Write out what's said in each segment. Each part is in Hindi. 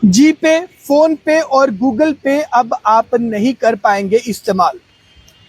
जी पे, फोन पे और गूगल पे अब आप नहीं कर पाएंगे इस्तेमाल।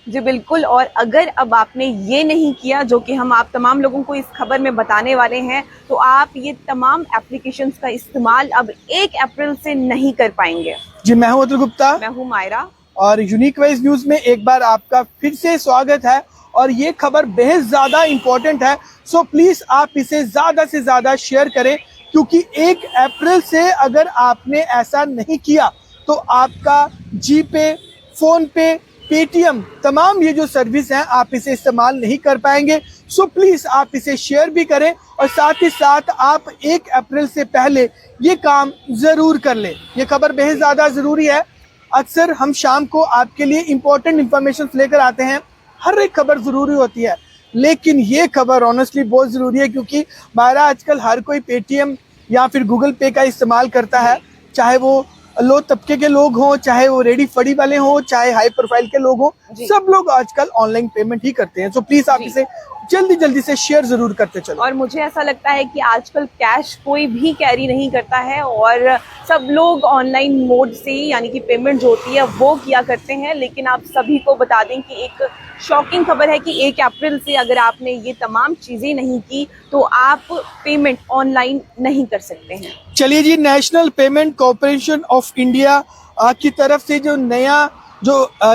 जी बिल्कुल। और अगर अब आपने ये नहीं किया जो कि हम आप तमाम लोगों को इस खबर में बताने वाले हैं, तो आप ये तमाम एप्लीकेशंस का इस्तेमाल अब 1 अप्रैल से नहीं कर पाएंगे। जी, मैं हूं अतुल गुप्ता मैं हूं मायरा। और यूनिक वाइज न्यूज में एक बार आपका फिर से स्वागत है। और ये खबर बेहद ज्यादा इंपॉर्टेंट है, सो प्लीज आप इसे ज्यादा से ज्यादा शेयर करें, क्योंकि 1 अप्रैल से अगर आपने ऐसा नहीं किया तो आपका जी पे, फोन पे, पेटीएम, तमाम ये जो सर्विस हैं आप इसे इस्तेमाल नहीं कर पाएंगे। सो प्लीज आप इसे शेयर भी करें और साथ ही साथ आप 1 अप्रैल से पहले ये काम जरूर कर लें। ये खबर बेहद ज्यादा जरूरी है। अक्सर हम शाम को आपके लिए इंपॉर्टेंट इंफॉर्मेशन लेकर आते हैं, हर एक खबर जरूरी होती है, लेकिन ये खबर ऑनेस्टली बहुत जरूरी है, क्योंकि हमारा आजकल हर कोई पेटीएम या फिर गूगल पे का इस्तेमाल करता है, चाहे वो लो तबके के लोग हों, चाहे वो रेडी फड़ी वाले हों, चाहे हाई प्रोफाइल के लोग हों, सब लोग आजकल ऑनलाइन पेमेंट ही करते हैं। सो प्लीज आप इसे जल्दी जल्दी से शेयर जरूर करते चलो। और मुझे ऐसा लगता है कि आजकल कैश कोई भी कैरी नहीं करता है और सब लोग ऑनलाइन मोड से यानी कि पेमेंट जो होती है वो किया करते हैं। लेकिन आप सभी को बता दें कि एक शॉकिंग खबर है कि 1 अप्रैल से अगर आपने ये तमाम चीज़ें नहीं की तो आप पेमेंट ऑनलाइन नहीं कर सकते हैं। चलिए जी, national payment corporation of India की तरफ से जो नया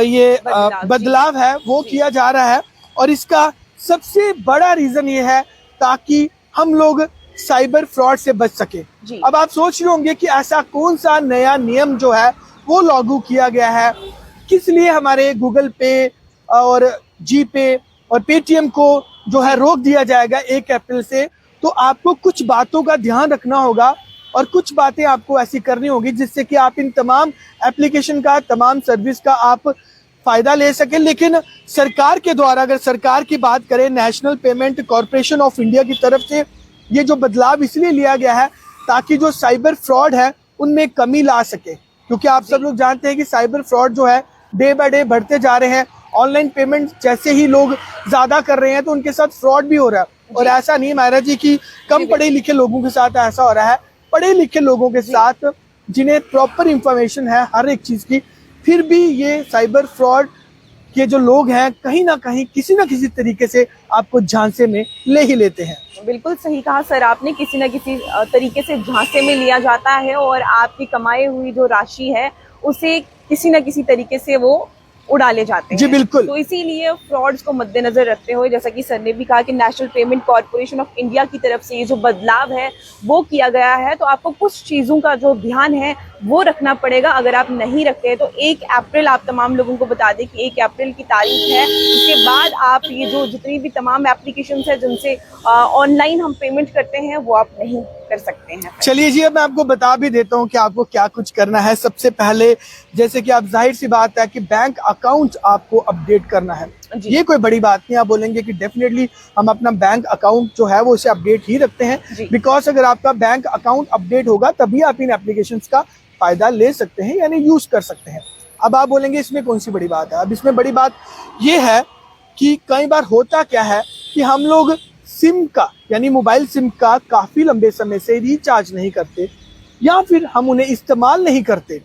ये बदलाव है वो किया जा रहा है, और इसका सबसे बड़ा रीजन ये है ताकि हम लोग साइबर फ्रॉड से बच सके। अब आप सोच रहे होंगे कि ऐसा कौन सा नया नियम जो है वो लागू किया गया है, किस लिए हमारे गूगल पे और जी पे और पेटीएम को जो है रोक दिया जाएगा 1 अप्रैल से। तो आपको कुछ बातों का ध्यान रखना होगा और कुछ बातें आपको ऐसी करनी होगी जिससे कि आप इन तमाम एप्लीकेशन का, तमाम सर्विस का आप फायदा ले सके। लेकिन सरकार के द्वारा, अगर सरकार की बात करें, national payment corporation of India की तरफ से ये जो बदलाव इसलिए लिया गया है ताकि जो साइबर फ्रॉड है उनमें कमी ला सके, क्योंकि आप सब लोग जानते हैं कि साइबर फ्रॉड जो है डे बाय डे बढ़ते जा रहे हैं। ऑनलाइन पेमेंट जैसे ही लोग ज्यादा कर रहे हैं तो उनके साथ फ्रॉड भी हो रहा है। और ऐसा नहीं मायरा जी की कम पढ़े लिखे लोगों के साथ ऐसा हो रहा है, पढ़े लिखे लोगों के साथ जिन्हें प्रॉपर इंफॉर्मेशन है हर एक चीज की, फिर भी ये साइबर फ्रॉड के जो लोग हैं कहीं ना कहीं किसी ना किसी तरीके से आपको झांसे में ले ही लेते हैं। बिल्कुल सही कहा सर आपने, किसी न किसी तरीके से झांसे में लिया जाता है और आपकी कमाई हुई जो राशि है उसे किसी न किसी तरीके से वो उड़ा ले जाते हैं। जी बिल्कुल। तो इसीलिए फ्रॉड्स को मद्देनजर रखते हुए, जैसा कि सर ने भी कहा कि national payment corporation of India की तरफ से ये जो बदलाव है वो किया गया है, तो आपको कुछ चीज़ों का जो ध्यान है वो रखना पड़ेगा। अगर आप नहीं रखते हैं तो 1 अप्रैल, आप तमाम लोगों को बता दें कि 1 अप्रैल की तारीख है, उसके बाद आप ये जो जितनी भी तमाम एप्लीकेशंस है जिनसे ऑनलाइन हम पेमेंट करते हैं वो आप नहीं कर सकते हैं। चलिए जी, अब मैं आपको बता भी देता हूँ कि आपको क्या कुछ करना है। सबसे पहले जैसे कि आप, जाहिर सी बात है कि बैंक अकाउंट आपको अपडेट करना है। ये कोई बड़ी बात नहीं। आप बोलेंगे कि डेफिनेटली हम अपना बैंक अकाउंट जो है वो उसे अपडेट ही रखते हैं, बिकॉज अगर आपका बैंक अकाउंट अपडेट होगा तभी आप इन एप्लीकेशंस का फायदा ले सकते हैं, यानी यूज कर सकते हैं। अब आप बोलेंगे इसमें कौन सी बड़ी बात है। अब इसमें बड़ी बात यह है कि कई बार होता क्या है कि हम लोग सिम का, यानी मोबाइल सिम का काफी लंबे समय से रिचार्ज नहीं करते, या फिर हम उन्हें इस्तेमाल नहीं करते,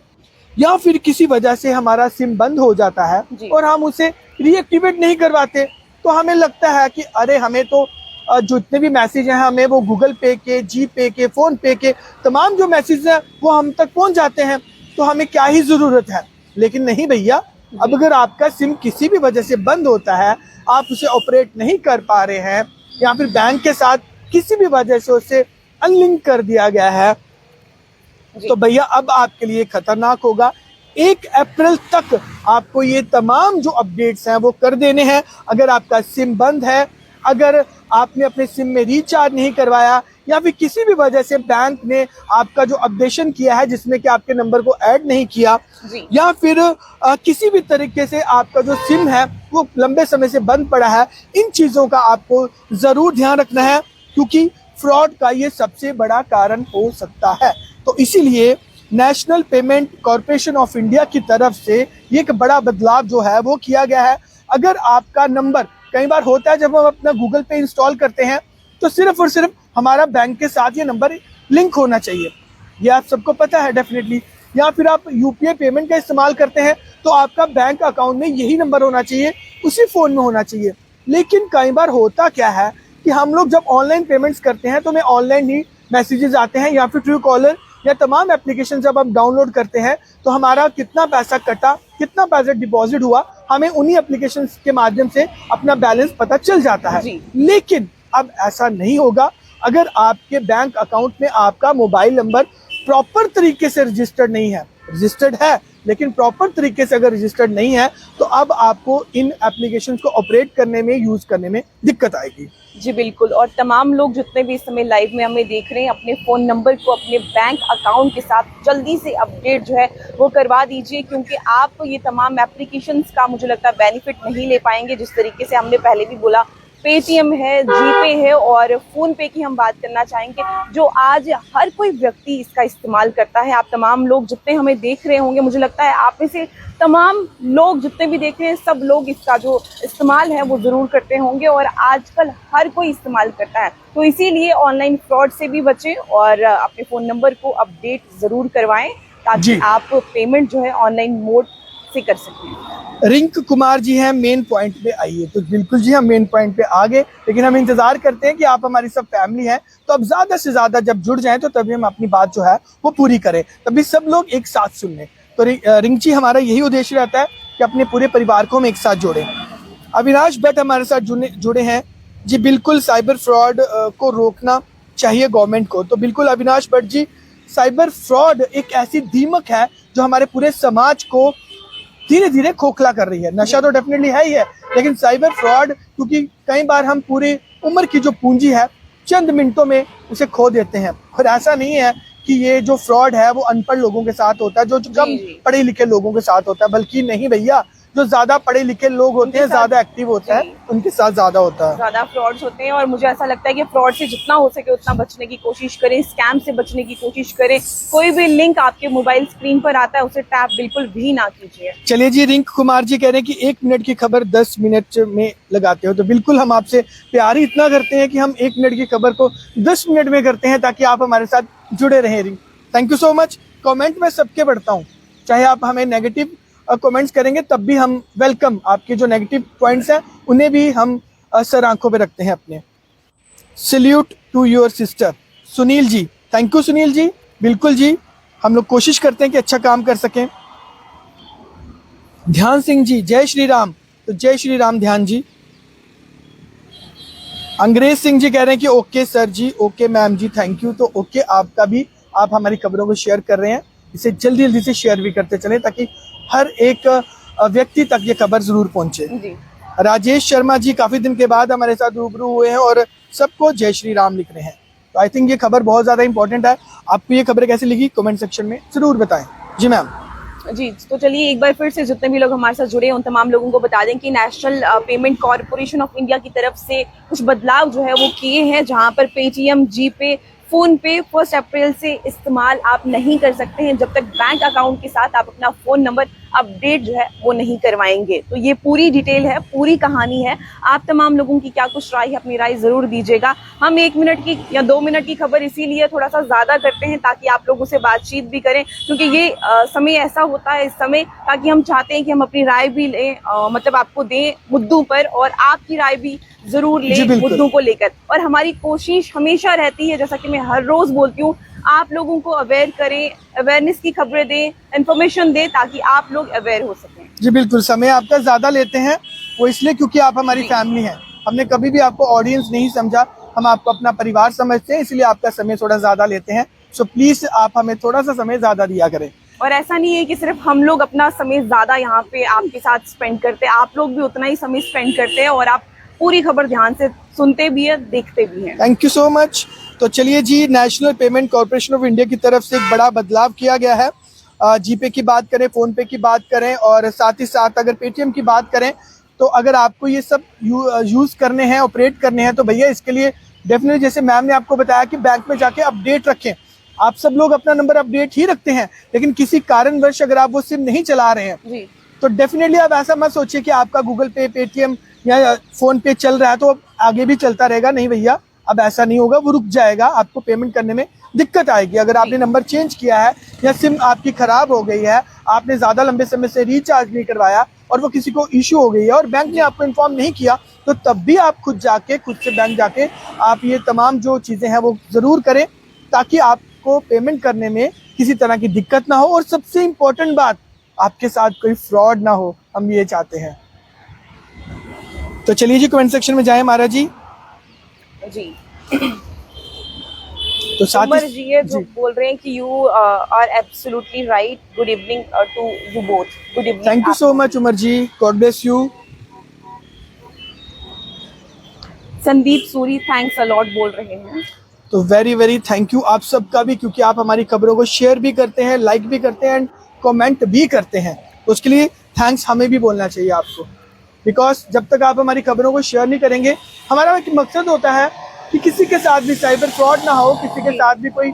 या फिर किसी वजह से हमारा सिम बंद हो जाता है और हम उसे रीएक्टिवेट नहीं करवाते। तो हमें लगता है कि अरे हमें तो जो जितने भी मैसेज हैं हमें वो गूगल पे के, जी पे के, फोन पे के तमाम जो मैसेज हैं वो हम तक पहुंच जाते हैं, तो हमें क्या ही जरूरत है। लेकिन नहीं भैया, अब अगर आपका सिम किसी भी वजह से बंद होता है, आप उसे ऑपरेट नहीं कर पा रहे हैं, या फिर बैंक के साथ किसी भी वजह से उसे अनलिंक कर दिया गया है, तो भैया अब आपके लिए खतरनाक होगा। 1 अप्रैल तक आपको ये तमाम जो अपडेट्स हैं वो कर देने हैं। अगर आपका सिम बंद है, अगर आपने अपने सिम में रिचार्ज नहीं करवाया, या फिर किसी भी वजह से बैंक ने आपका जो अपडेशन किया है जिसमें कि आपके नंबर को ऐड नहीं किया, या फिर किसी भी तरीके से आपका जो सिम है वो लंबे समय से बंद पड़ा है, इन चीज़ों का आपको ज़रूर ध्यान रखना है, क्योंकि फ्रॉड का ये सबसे बड़ा कारण हो सकता है। तो इसीलिए national payment corporation of India की तरफ से ये एक बड़ा बदलाव जो है वो किया गया है। अगर आपका नंबर, कई बार होता है जब हम अपना गूगल पे इंस्टॉल करते हैं तो सिर्फ और सिर्फ हमारा बैंक के साथ ये नंबर लिंक होना चाहिए, ये आप सबको पता है डेफिनेटली। या फिर आप यूपीआई पेमेंट का इस्तेमाल करते हैं तो आपका बैंक अकाउंट में यही नंबर होना चाहिए, उसी फ़ोन में होना चाहिए। लेकिन कई बार होता क्या है कि हम लोग जब ऑनलाइन पेमेंट्स करते हैं तो हमें ऑनलाइन ही मैसेजेस आते हैं, या फिर ट्रू कॉलर या तमाम एप्लीकेशन जब हम डाउनलोड करते हैं तो हमारा कितना पैसा कटा, कितना पैसा डिपॉजिट हुआ, हमें उन्हीं एप्लीकेशन के माध्यम से अपना बैलेंस पता चल जाता है। लेकिन अब ऐसा नहीं होगा अगर आपके बैंक अकाउंट में आपका मोबाइल नंबर प्रॉपर तरीके से रजिस्टर्ड नहीं है। रजिस्टर्ड है लेकिन प्रॉपर तरीके से अगर रजिस्टर्ड नहीं है तो अब आपको इन एप्लीकेशन को ऑपरेट करने में, यूज करने में दिक्कत आएगी। जी बिल्कुल। और तमाम लोग जितने भी इस समय लाइव में हमें देख रहे हैं, अपने फ़ोन नंबर को अपने बैंक अकाउंट के साथ जल्दी से अपडेट जो है वो करवा दीजिए, क्योंकि आप ये तमाम एप्लीकेशंस का मुझे लगता है बेनिफिट नहीं ले पाएंगे। जिस तरीके से हमने पहले भी बोला, पेटीएम है, जीपे है और फ़ोन पे की हम बात करना चाहेंगे जो आज हर कोई व्यक्ति इसका इस्तेमाल करता है। आप तमाम लोग जितने हमें देख रहे होंगे, मुझे लगता है आप में से तमाम लोग जितने भी देख रहे हैं सब लोग इसका जो इस्तेमाल है वो ज़रूर करते होंगे और आजकल हर कोई इस्तेमाल करता है। तो इसीलिए ऑनलाइन फ्रॉड से भी बचें और अपने फ़ोन नंबर को अपडेट ज़रूर करवाएं ताकि आप पेमेंट जो है ऑनलाइन मोड से कर सकें। रिंक कुमार जी हैं मेन पॉइंट पे आइए। तो बिल्कुल जी हम मेन पॉइंट पे आ गए, लेकिन हम इंतजार करते हैं कि आप हमारी सब फैमिली हैं तो अब ज्यादा से ज्यादा जब जुड़ जाएं तो तभी हम अपनी बात जो है वो पूरी करें, तभी सब लोग एक साथ सुन लें। तो रिंक जी हमारा यही उद्देश्य रहता है कि अपने पूरे परिवार को हम एक साथ जोड़ें। अविनाश भट्ट हमारे साथ जुड़े हैं जी। बिल्कुल साइबर फ्रॉड को रोकना चाहिए गवर्नमेंट को। तो बिल्कुल अविनाश भट्ट जी, साइबर फ्रॉड एक ऐसी दीमक है जो हमारे पूरे समाज को धीरे धीरे खोखला कर रही है। नशा तो डेफिनेटली है ही है, लेकिन साइबर फ्रॉड, क्योंकि कई बार हम पूरी उम्र की जो पूंजी है चंद मिनटों में उसे खो देते हैं। और ऐसा नहीं है कि ये जो फ्रॉड है वो अनपढ़ लोगों के साथ होता है, जो कम पढ़े लिखे लोगों के साथ होता है, बल्कि नहीं भैया, जो ज्यादा पढ़े लिखे लोग होते हैं, ज्यादा एक्टिव होते हैं, उनके साथ ज्यादा होता है, ज्यादा फ्रॉड्स होते हैं। और मुझे ऐसा लगता है कि फ्रॉड से जितना हो सके उतना बचने की कोशिश करें, स्कैम से बचने की कोशिश करें। कोई भी लिंक आपके मोबाइल स्क्रीन पर आता है उसे टैप बिल्कुल भी ना कीजिए। चलिए जी, रिंक कुमार जी कह रहे हैं कि 1 मिनट की खबर 10 मिनट में लगाते हो। तो बिल्कुल हम आपसे प्यार ही इतना करते हैं कि हम 1 मिनट की खबर को 10 मिनट में करते हैं ताकि आप हमारे साथ जुड़े रहें। Rink, thank you so much. Comment में सबके पढ़ता हूँ, चाहे आप हमें नेगेटिव कमेंट्स करेंगे तब भी हम वेलकम। आपके जो नेगेटिव पॉइंट्स हैं उन्हें भी हम सर आंखों पे रखते हैं अपने। Salute to your sister Sunil ji, thank you Sunil ji. बिल्कुल जी, हम लोग कोशिश करते हैं कि अच्छा काम कर सकें। ध्यान सिंह जी, जय श्री राम। तो जय श्री राम ध्यान जी। अंग्रेज सिंह जी कह रहे हैं कि okay sir ji, okay ma'am ji, thank you. तो ओके आपका भी, आप हमारी खबरों को शेयर कर रहे हैं, इसे जल्दी जल्दी से शेयर भी करते चलें ताकि हर एक व्यक्ति तक ये खबर जरूर पहुंचे जी। राजेश शर्मा जी काफी दिन के बाद हमारे साथ रूबरू हुए हैं और सबको जय श्री राम लिख रहे हैं। तो आई थिंक ये खबर बहुत ज्यादा इंपॉर्टेंट है। आपको ये खबर कैसी लगी कमेंट सेक्शन में जरूर बताएं। जी मैम। जी, तो चलिए एक बार फिर से जितने भी लोग हमारे साथ जुड़े हैं उन तमाम लोगों को बता दें कि national payment corporation of India की तरफ से कुछ बदलाव जो है वो किए हैं, जहां पर पेटीएम, जीपे, फोन पे 1 अप्रैल से इस्तेमाल आप नहीं कर सकते हैं जब तक बैंक अकाउंट के साथ आप अपना फ़ोन नंबर अपडेट जो है वो नहीं करवाएंगे। तो ये पूरी डिटेल है, पूरी कहानी है। आप तमाम लोगों की क्या कुछ राय है, अपनी राय ज़रूर दीजिएगा। हम 1 मिनट की या 2 मिनट की खबर इसीलिए थोड़ा सा ज़्यादा करते हैं ताकि आप लोगों से बातचीत भी करें, क्योंकि ये समय ऐसा होता है इस समय, ताकि हम चाहते हैं कि हम अपनी राय भी लें, मतलब आपको दें मुद्दों पर, और आपकी राय भी जरूर लें मुद्दों को लेकर। और हमारी कोशिश हमेशा रहती है, जैसा कि मैं हर रोज बोलती हूँ, आप लोगों को अवेयर करें, अवेयरनेस की खबरें दें, इन्फॉर्मेशन दें ताकि आप लोग अवेयर हो सकें। जी बिल्कुल, समय आपका ज्यादा लेते हैं वो इसलिए क्योंकि आप हमारी फैमिली हैं। हमने कभी भी आपको ऑडियंस नहीं समझा, हम आपको अपना परिवार समझते हैं, इसलिए आपका समय थोड़ा ज्यादा लेते हैं। सो प्लीज आप हमें थोड़ा सा समय ज्यादा दिया करें। और ऐसा नहीं है कि सिर्फ हम लोग अपना समय ज्यादा यहाँ पे आपके साथ स्पेंड करते हैं, आप लोग भी उतना ही समय स्पेंड करते हैं और आप पूरी खबर ध्यान से सुनते भी है, देखते भी हैं। Thank you so much. तो चलिए जी, national payment corporation of India की तरफ से एक बड़ा बदलाव किया गया है। जीपे की बात करें, फोन पे की बात करें और साथ ही साथ अगर पेटीएम की बात करें, तो अगर आपको ये सब यूज करने हैं, ऑपरेट करने हैं, तो भैया इसके लिए डेफिनेटली जैसे मैम ने आपको बताया कि बैंक में जाके अपडेट रखें। आप सब लोग अपना नंबर अपडेट ही रखते हैं, लेकिन किसी कारणवश अगर आप वो सिम नहीं चला रहे हैं तो डेफिनेटली आप ऐसा मत सोचिए कि आपका गूगल पे, पेटीएम या फोन पे चल रहा है तो अब आगे भी चलता रहेगा। नहीं भैया, अब ऐसा नहीं होगा, वो रुक जाएगा, आपको पेमेंट करने में दिक्कत आएगी। अगर आपने नंबर चेंज किया है या सिम आपकी खराब हो गई है, आपने ज़्यादा लंबे समय से रिचार्ज नहीं करवाया और वो किसी को इशू हो गई है और बैंक ने आपको इन्फॉर्म नहीं किया, तो तब भी आप खुद से बैंक जाके आप ये तमाम जो चीज़ें हैं वो ज़रूर करें, ताकि आपको पेमेंट करने में किसी तरह की दिक्कत ना हो। और सबसे इम्पोर्टेंट बात, आपके साथ कोई फ्रॉड ना हो, हम ये चाहते हैं। तो चलिए जी, कमेंट सेक्शन में जाएं महाराज जी। जी तो साथ उमर जी ये जो जी, बोल रहे हैं कि you are absolutely right, good evening to you both. Good evening. Thank you so much Umar ji, God bless you. Sandeep Suri thanks a lot बोल रहे हैं। तो वेरी वेरी थैंक यू आप सबका भी, क्योंकि आप हमारी खबरों को शेयर भी करते हैं, लाइक भी करते हैं एंड कमेंट भी करते हैं। तो उसके लिए थैंक्स हमें भी बोलना चाहिए आपको, बिकॉज जब तक आप हमारी खबरों को शेयर नहीं करेंगे, हमारा एक मकसद होता है कि किसी के साथ भी साइबर फ्रॉड ना हो, किसी के साथ भी कोई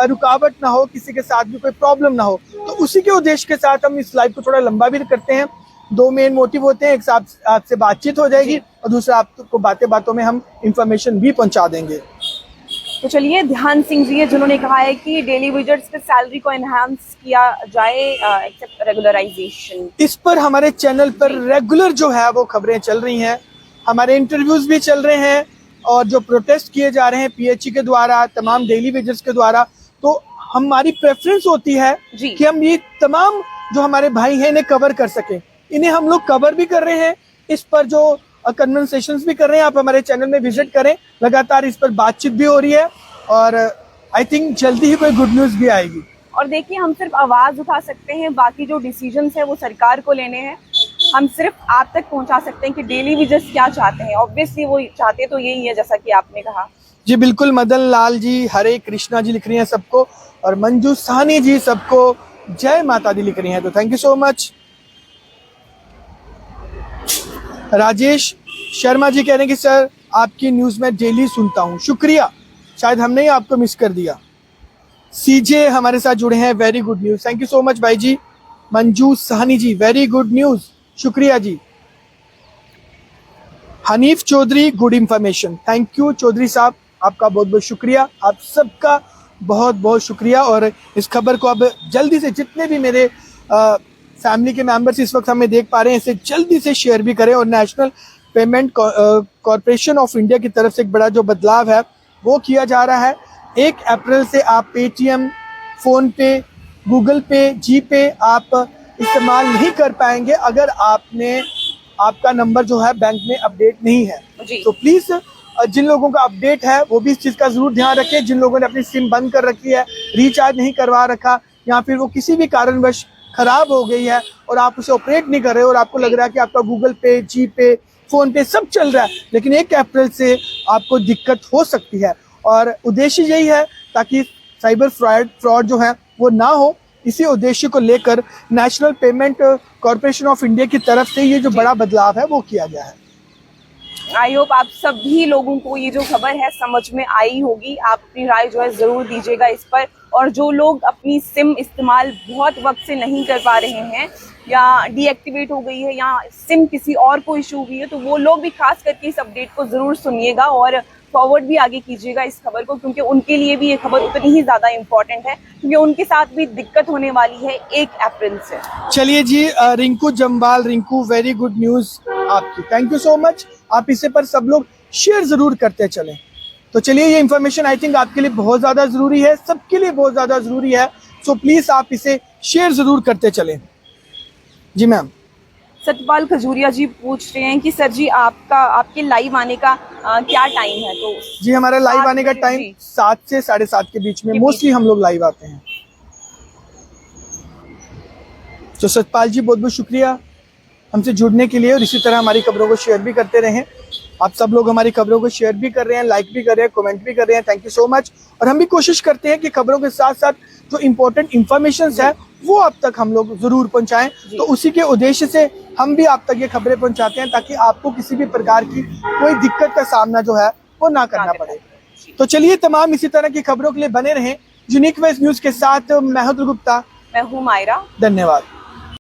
रुकावट ना हो, किसी के साथ भी कोई प्रॉब्लम ना हो। तो उसी के उद्देश्य के साथ हम इस लाइव को थोड़ा लंबा भी करते हैं। दो मेन मोटिव होते हैं, एक आपसे बातचीत हो जाएगी और दूसरा आपको बातें बातों में हम इंफॉर्मेशन भी पहुंचा देंगे। तो चलिए, ध्यान सिंह जी है जिन्होंने कहा है कि डेली विजिट्स के सैलरी को एनहांस किया जाए एक्सेप्ट रेगुलराइजेशन। इस पर हमारे चैनल पर रेगुलर जो है वो खबरें चल रही हैं, हमारे इंटरव्यूज भी चल रहे हैं और जो प्रोटेस्ट किए जा रहे हैं पीएचई के द्वारा, तमाम डेली वेजर्स के द्वारा, तो हमारी प्रेफरेंस होती है कि हम ये तमाम जो हमारे भाई हैं इन्हें कवर कर सकें। इन्हें हम लोग कवर भी कर रहे हैं, इस पर जो कन्वर्सेशंस भी कर रहे हैं। आप हमारे चैनल में विजिट करें, लगातार इस पर बातचीत भी हो रही है और आई थिंक जल्दी ही कोई गुड न्यूज़ भी आएगी। और देखिए, हम सिर्फ आवाज उठा सकते हैं, बाकी जो डिसीजंस है वो सरकार को लेने हैं। हम सिर्फ आप तक पहुंचा सकते हैं कि डेली विजिट्स क्या चाहते हैं। ऑब्वियसली वो चाहते तो यही है, जैसा कि आपने कहा। जी बिल्कुल, मदन लाल जी, हरे कृष्णा जी लिख रही हैं सबको, और मंजू साहनी जी सबको जय माता दी लिख रही हैं, तो thank you so much. Rajesh Sharma ji कह रहे हैं कि सर आपकी न्यूज़ में डेली सुनता हूँ, शुक्रिया, शायद हमने ही आपको मिस कर दिया। सीजे हमारे साथ जुड़े हैं, very good news, thank you so much भाई जी। Manju Sahni ji, very good news, शुक्रिया जी। Hanif Chaudhary, good information, thank you Chaudhary साहब, आपका बहुत बहुत शुक्रिया, आप सबका बहुत बहुत शुक्रिया। और इस खबर को अब जल्दी से जितने भी मेरे फैमिली के मेंबर्स इस वक्त हमें देख पा रहे हैं, इसे जल्दी से शेयर भी करें। और national payment corporation of India की तरफ से एक बड़ा जो बदलाव है वो किया जा रहा है। 1 अप्रैल से आप पेटीएम, फ़ोन पे, गूगल पे, जी पे आप इस्तेमाल नहीं कर पाएंगे अगर आपका नंबर जो है बैंक में अपडेट नहीं है। तो प्लीज़ जिन लोगों का अपडेट है वो भी इस चीज़ का ज़रूर ध्यान रखें। जिन लोगों ने अपनी सिम बंद कर रखी है, रिचार्ज नहीं करवा रखा, या फिर वो किसी भी कारणवश खराब हो गई है और आप उसे ऑपरेट नहीं कर रहे और आपको लग रहा है कि आपका गूगल पे, जी पे, फ़ोन पे सब चल रहा है, लेकिन 1 अप्रैल से आपको दिक्कत हो सकती है। और उद्देश्य यही है ताकि साइबर फ्रॉड जो है वो ना हो। इसी उद्देश्य को लेकर national payment corporation of India की तरफ से ये जो बड़ा बदलाव है वो किया गया है। आई होप आप सभी लोगों को ये जो खबर है समझ में आई होगी। आप अपनी राय जो है जरूर दीजिएगा इस पर। और जो लोग अपनी सिम इस्तेमाल बहुत वक्त से नहीं कर पा रहे हैं या डीएक्टिवेट हो गई है या सिम किसी और को इशू हुई है, तो वो लोग भी खास करके इस अपडेट को जरूर सुनिएगा और फॉरवर्ड भी आगे कीजिएगा इस खबर को, क्योंकि उनके लिए भी ये खबर उतनी ही ज़्यादा इम्पोर्टेंट है, क्योंकि उनके साथ भी दिक्कत होने वाली है 1 अप्रैल से। चलिए जी, Rinku Jamwal, Rinku very good news आपकी, थैंक यू सो मच। आप इसे पर सब लोग शेयर ज़रूर करते चलें। तो चलिए, ये इन्फॉर्मेशन आई थिंक आपके लिए बहुत ज़्यादा ज़रूरी है, सबके लिए बहुत ज़्यादा ज़रूरी है। सो प्लीज़ आप इसे शेयर ज़रूर करते चलें। जी मैम। सतपाल खजूरिया जी पूछ रहे हैं कि सर जी आपके लाइव आने का क्या टाइम है? तो जी हमारा लाइव आने का टाइम 7 से 7:30 के बीच में मोस्टली हम लोग लाइव आते हैं। तो सतपाल जी बहुत बहुत शुक्रिया हमसे जुड़ने के लिए, और इसी तरह हमारी खबरों को शेयर भी करते रहें। आप सब लोग हमारी खबरों को शेयर भी कर रहे हैं, लाइक भी कर रहे हैं, कमेंट भी कर रहे हैं, थैंक यू सो मच। और हम भी कोशिश करते हैं कि खबरों के साथ साथ जो इम्पोर्टेंट इन्फॉर्मेशन है वो आप तक हम लोग जरूर पहुंचाएं। तो उसी के उद्देश्य से हम भी आप तक ये खबरें पहुंचाते हैं, ताकि आपको किसी भी प्रकार की कोई दिक्कत का सामना जो है वो ना करना पड़े। तो चलिए, तमाम इसी तरह की खबरों के लिए बने रहें यूनिक वेज न्यूज के साथ। मैं हूं गुप्ता, मैं हूं मायरा, धन्यवाद।